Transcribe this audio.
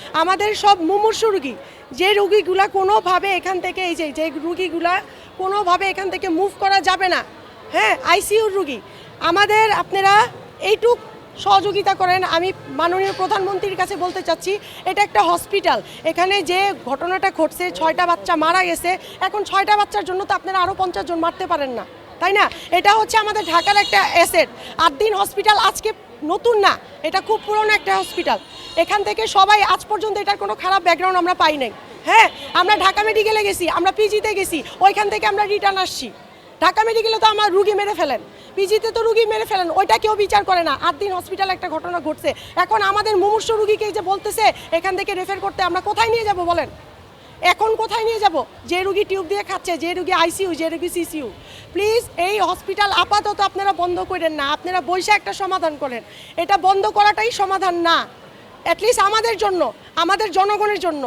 আমাদের সব মুমূর্ষু রুগী, যে রুগীগুলা কোনোভাবে এখান থেকে এই যে রুগীগুলা কোনোভাবে এখান থেকে মুভ করা যাবে না, হ্যাঁ, আইসিইউর রুগী, আমাদের আপনারা এইটুক সহযোগিতা করেন। আমি মাননীয় প্রধানমন্ত্রীর কাছে বলতে চাচ্ছি, এটা একটা হসপিটাল, এখানে যে ঘটনাটা ঘটছে 6টা বাচ্চা মারা গেছে, এখন 6টা বাচ্চার জন্য তো আপনারা আরও 50 জন মারতে পারেন না, তাই না? এটা হচ্ছে আমাদের ঢাকার একটা অ্যাসেট। 8 দিন হসপিটাল আজকে নতুন না, এটা খুব পুরনো একটা হসপিটাল। এখান থেকে সবাই আজ পর্যন্ত এটার কোনো খারাপ ব্যাকগ্রাউন্ড আমরা পাই নাই। হ্যাঁ, আমরা ঢাকা মেডিকেলে গেছি, আমরা পিজিতে গেছি, ওইখান থেকে আমরা রিটার্ন আসছি। ঢাকা মেডিকেলে তো আমার রুগী মেরে ফেলেন, পিজিতে তো রুগী মেরে ফেলেন, ওইটা কেউ বিচার করে না। 8 দিন হসপিটালে একটা ঘটনা ঘটছে, এখন আমাদের মুমূর্ষু রুগীকে যে বলতেছে এখান থেকে রেফার করতে, আমরা কোথায় নিয়ে যাব বলেন? এখন কোথায় নিয়ে যাব? যে রুগী টিউব দিয়ে খাচ্ছে, যে রুগী আইসিইউ, যে রুগী সিসিইউ, প্লিজ এই হসপিটাল আপাতত আপনারা বন্ধ করেন না, আপনারা বৈশা একটা সমাধান করেন। এটা বন্ধ করাটাই সমাধান না, অ্যাটলিস্ট আমাদের জন্য, আমাদের জনগণের জন্য।